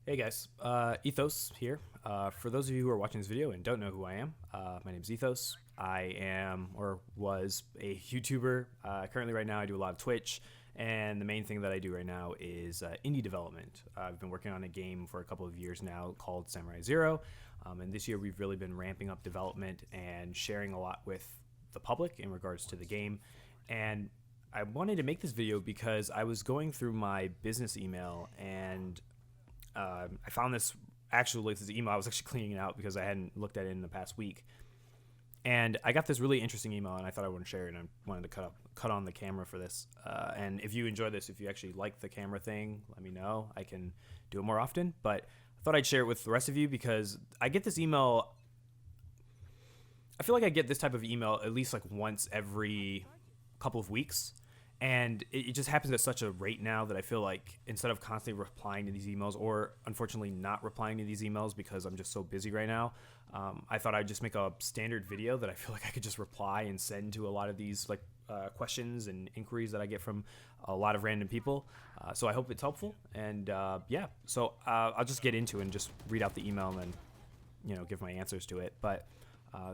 Hey guys, Ethos here. For those of you who are watching this video and don't know who I am, my name is Ethos. I am or was a YouTuber. Currently, right now, I do a lot of Twitch, and the main thing that I do right now is indie development. I've been working on a game for a couple of years now called Samurai Zero, and this year we've really been ramping up development and sharing a lot with the public in regards to the game. And I wanted to make this video because I was going through my business email and I found this email. I was actually cleaning it out because I hadn't looked at it in the past week, and I got this really interesting email, and I thought I would share it. And I wanted to cut on the camera for this. And if you enjoy this, if you actually like the camera thing, let me know. I can do it more often. But I thought I'd share it with the rest of you because I get this email. I feel like I get this type of email at least like once every couple of weeks, and it just happens at such a rate now that I feel like instead of constantly replying to these emails, or unfortunately not replying to these emails because I'm just so busy right now, I thought I'd just make a standard video that I feel like I could just reply and send to a lot of these questions and inquiries that I get from a lot of random people. So I hope it's helpful, and yeah, so I'll just get into it and just read out the email and then give my answers to it. But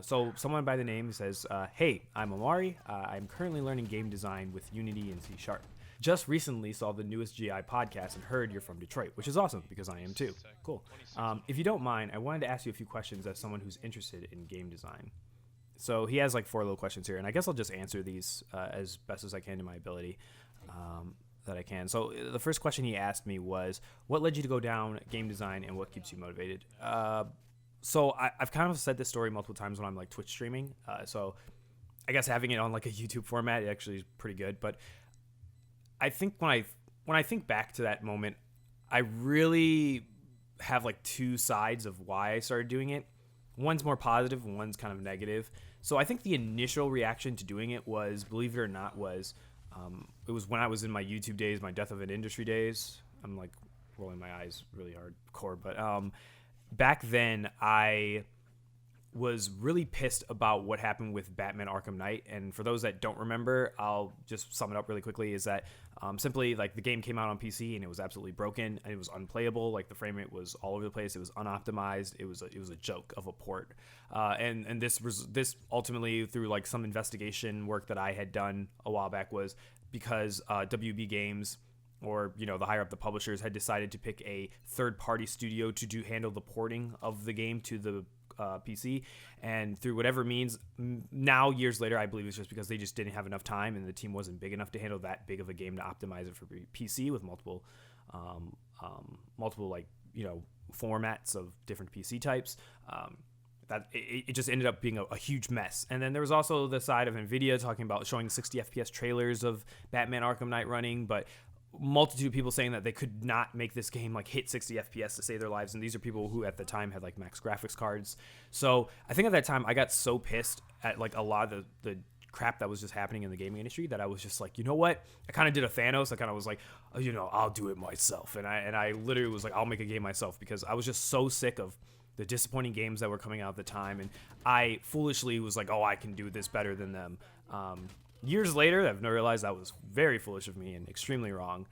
so someone by the name says, hey, I'm Omari. I'm currently learning game design with Unity and C Sharp. Just recently saw the newest GI podcast and heard you're from Detroit, which is awesome because I am too. Cool. If you don't mind, I wanted to ask you a few questions as someone who's interested in game design. So he has like 4 little questions here, and I guess I'll just answer these as best as I can to my ability that I can. So the first question he asked me was, what led you to go down game design and what keeps you motivated? So I've kind of said this story multiple times when I'm like Twitch streaming. So I guess having it on like a YouTube format actually is pretty good. But I think when I think back to that moment, I really have like 2 sides of why I started doing it. One's more positive, and one's kind of negative. So I think the initial reaction to doing it was, believe it or not, it was when I was in my YouTube days, my Death of an Industry days. I'm like rolling my eyes really hardcore, but back then, I was really pissed about what happened with Batman Arkham Knight. And for those that don't remember, I'll just sum it up really quickly, is that simply like the game came out on PC and it was absolutely broken and it was unplayable. Like the frame rate was all over the place. It was unoptimized. It was a joke of a port. And this ultimately, through like some investigation work that I had done a while back, was because WB Games, or the higher up the publishers, had decided to pick a third-party studio to handle the porting of the game to the PC. And through whatever means, now years later, I believe it's just because they just didn't have enough time and the team wasn't big enough to handle that big of a game to optimize it for PC with multiple formats of different PC types. That it just ended up being a huge mess. And then there was also the side of NVIDIA talking about showing 60 FPS trailers of Batman Arkham Knight running, but multitude of people saying that they could not make this game like hit 60 FPS to save their lives, and these are people who at the time had like max graphics cards. So I think at that time I got so pissed at like a lot of the crap that was just happening in the gaming industry that I was just like, you know what? I kind of did a Thanos. I kind of was like, I'll do it myself, and I literally was like, I'll make a game myself, because I was just so sick of the disappointing games that were coming out at the time, and I foolishly was like, oh, I can do this better than them. Years later, I've realized that was very foolish of me and extremely wrong.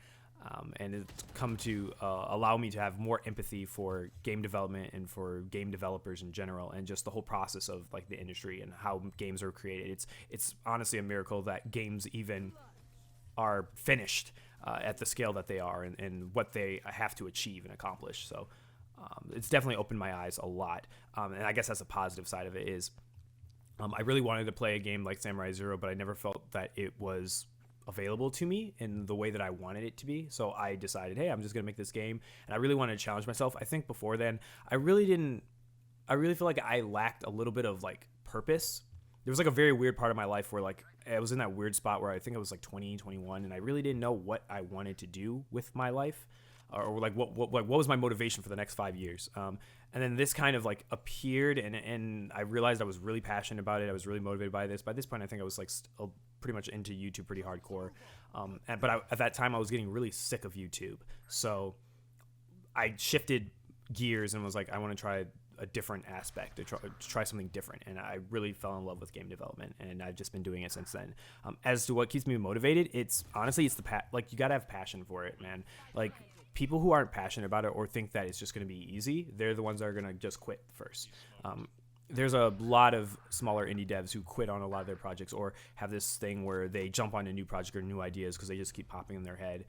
And it's come to allow me to have more empathy for game development and for game developers in general, and just the whole process of like the industry and how games are created. It's honestly a miracle that games even are finished at the scale that they are, and what they have to achieve and accomplish. So it's definitely opened my eyes a lot. And I guess that's the positive side of it is, I really wanted to play a game like Samurai Zero, but I never felt that it was available to me in the way that I wanted it to be. So I decided, hey, I'm just going to make this game. And I really wanted to challenge myself. I think before then, I really feel like I lacked a little bit of like purpose. There was like a very weird part of my life where like I was in that weird spot where I think I was like 20, 21, and I really didn't know what I wanted to do with my life, or like what was my motivation for the next 5 years. And then this kind of like appeared, and I realized I was really passionate about it. I was really motivated by this. By this point, I think I was like pretty much into YouTube pretty hardcore. But at that time, I was getting really sick of YouTube. So I shifted gears and was like, I want to try a different aspect, to try something different. And I really fell in love with game development, and I've just been doing it since then. As to what keeps me motivated, it's honestly, it's like you got to have passion for it, man. Like people who aren't passionate about it or think that it's just going to be easy, they're the ones that are going to just quit first. There's a lot of smaller indie devs who quit on a lot of their projects or have this thing where they jump on a new project or new ideas because they just keep popping in their head.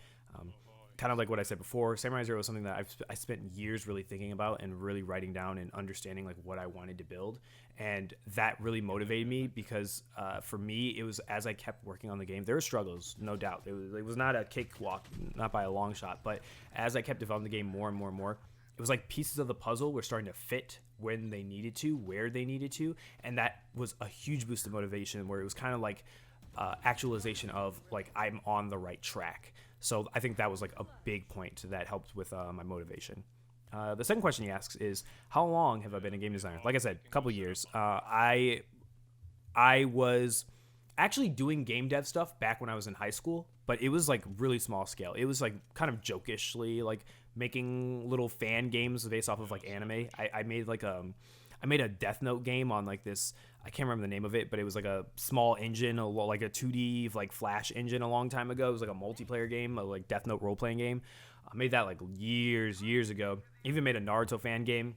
Kind of like what I said before, Samurai Zero was something that I spent years really thinking about and really writing down and understanding like what I wanted to build. And that really motivated me because for me, it was as I kept working on the game, there were struggles, no doubt. It was not a cakewalk, not by a long shot. But as I kept developing the game more and more and more, it was like pieces of the puzzle were starting to fit when they needed to, where they needed to. And that was a huge boost of motivation where it was kind of like actualization of like I'm on the right track. So I think that was like a big point that helped with my motivation. The second question he asks is, how long have I been a game designer? Like I said, a couple years. I was actually doing game dev stuff back when I was in high school, but it was like really small scale. It was like kind of jokishly like making little fan games based off of like anime. I made like I made a Death Note game on like this, I can't remember the name of it, but it was like a small engine, like a 2D like Flash engine a long time ago. It was like a multiplayer game, a like Death Note role-playing game. I made that like years ago. Even made a Naruto fan game.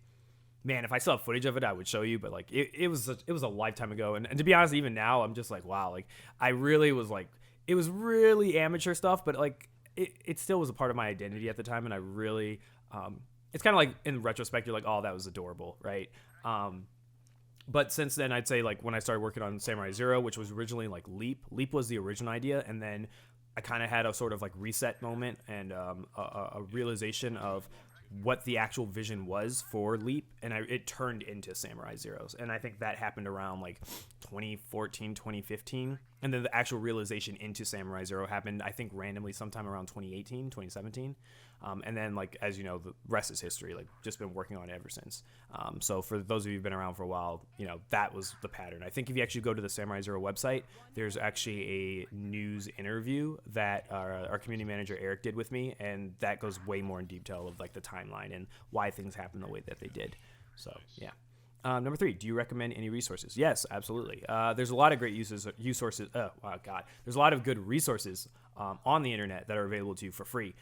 Man, if I still have footage of it, I would show you, but like it was a lifetime ago. And to be honest, even now, I'm just like, wow, like I really was like, it was really amateur stuff, but like it still was a part of my identity at the time. And I really, it's kind of like in retrospect, you're like, oh, that was adorable, right? But since then, I'd say like when I started working on Samurai Zero, which was originally like Leap was the original idea. And then I kind of had a sort of like reset moment and a realization of what the actual vision was for Leap. And it turned into Samurai Zeros. And I think that happened around like 2014, 2015. And then the actual realization into Samurai Zero happened, I think, randomly sometime around 2018, 2017. And then, like, as you know, the rest is history. Like, just been working on it ever since. So for those of you who've been around for a while, you know, that was the pattern. I think if you actually go to the Samurai Zero website, there's actually a news interview that our community manager, Eric, did with me. And that goes way more in detail of, like, the timeline and why things happened the way that they did. So, yeah. Number 3, do you recommend any resources? Yes, absolutely. There's a lot of great resources. There's a lot of good resources on the internet that are available to you for free.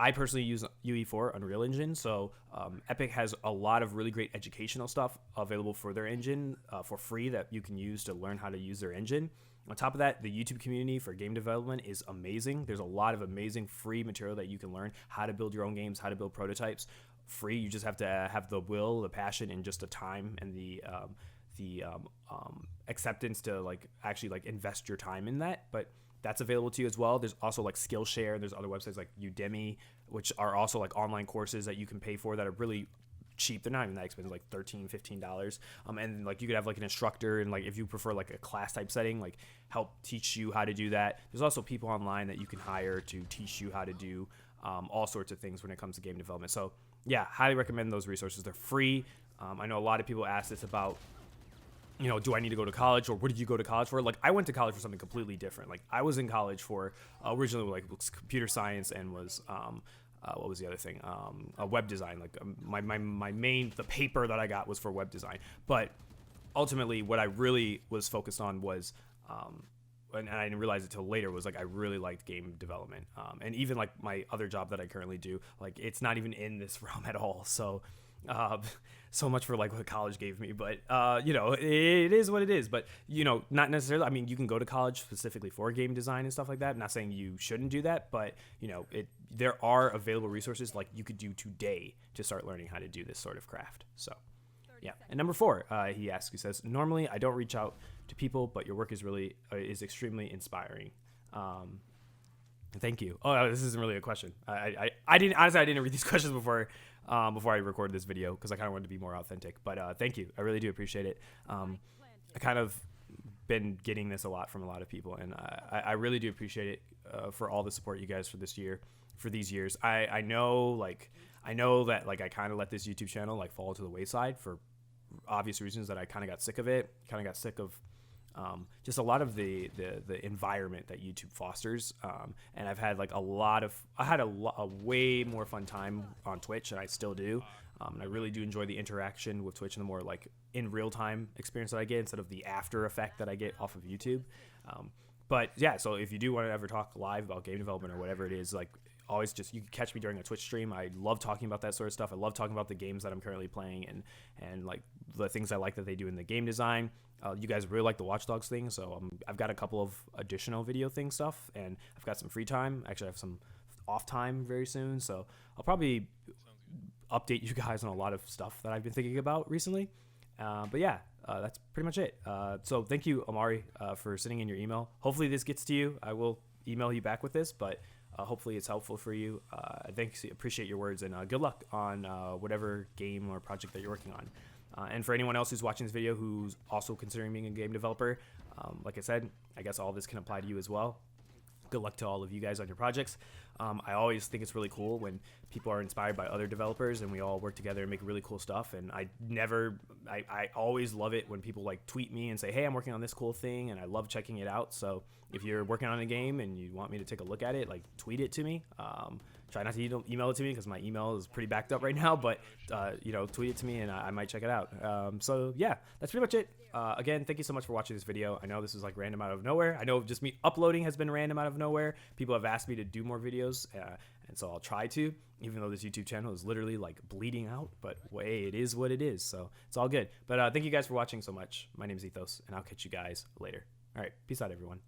I personally use UE4 Unreal Engine, so Epic has a lot of really great educational stuff available for their engine for free that you can use to learn how to use their engine. On top of that, the YouTube community for game development is amazing. There's a lot of amazing free material that you can learn how to build your own games, how to build prototypes. Free, you just have to have the will, the passion, and just the time and the acceptance to like actually like invest your time in that. But that's available to you as well. There's also like Skillshare, and there's other websites like Udemy, which are also like online courses that you can pay for that are really cheap. They're not even that expensive, like $13, $15. And like you could have like an instructor, and like if you prefer like a class type setting, like help teach you how to do that. There's also people online that you can hire to teach you how to do all sorts of things when it comes to game development. So yeah, highly recommend those resources. They're free. I know a lot of people ask this about, you know, do I need to go to college, or what did you go to college for? Like, I went to college for something completely different. Like, I was in college for originally like computer science and was what was the other thing? Web design. Like the paper that I got was for web design. But ultimately, what I really was focused on was, and I didn't realize it till later, was like I really liked game development. And even like my other job that I currently do, like it's not even in this realm at all. So so much for like what college gave me, but you know, it is what it is. But you know, not necessarily, I mean, you can go to college specifically for game design and stuff like that. I'm not saying you shouldn't do that, but you know, there are available resources like you could do today to start learning how to do this sort of craft. So yeah. And number 4, he says, normally I don't reach out to people, but your work is really is extremely inspiring. Thank you. Oh, this isn't really a question. I didn't read these questions before I recorded this video because I kind of wanted to be more authentic. But thank you. I really do appreciate it. I kind of been getting this a lot from a lot of people, and I really do appreciate it for all the support you guys for this year, for these years. I know that like I kind of let this YouTube channel like fall to the wayside for obvious reasons that I kind of got sick of it. Kind of got sick of just a lot of the environment that YouTube fosters, and I've had like a way more fun time on Twitch, and I still do. And I really do enjoy the interaction with Twitch and the more like in real time experience that I get instead of the after effect that I get off of YouTube. But yeah, so if you do want to ever talk live about game development or whatever it is, like always just, you can catch me during a Twitch stream. I love talking about that sort of stuff. I love talking about the games that I'm currently playing and like the things I like that they do in the game design. You guys really like the Watch Dogs thing, so I've got a couple of additional video thing stuff, and I've got some free time. Actually, I have some off time very soon, so I'll probably update you guys on a lot of stuff that I've been thinking about recently. But yeah, that's pretty much it. So thank you, Omari, for sending in your email. Hopefully this gets to you. I will email you back with this, but hopefully it's helpful for you. Thanks, appreciate your words, and good luck on whatever game or project that you're working on. And for anyone else who's watching this video who's also considering being a game developer, like I said, I guess all this can apply to you as well. Good luck to all of you guys on your projects. I always think it's really cool when people are inspired by other developers and we all work together and make really cool stuff. And I always love it when people like tweet me and say, hey, I'm working on this cool thing, and I love checking it out. So if you're working on a game and you want me to take a look at it, like tweet it to me. Try not to email it to me because my email is pretty backed up right now, but tweet it to me and I might check it out. So yeah, that's pretty much it. Again, thank you so much for watching this video. I know this is like random out of nowhere. I know just me uploading has been random out of nowhere. People have asked me to do more videos, and so I'll try to, even though this YouTube channel is literally like bleeding out, but hey, it is what it is, so it's all good. But thank you guys for watching so much. My name is Ethos, and I'll catch you guys later. All right, peace out, everyone.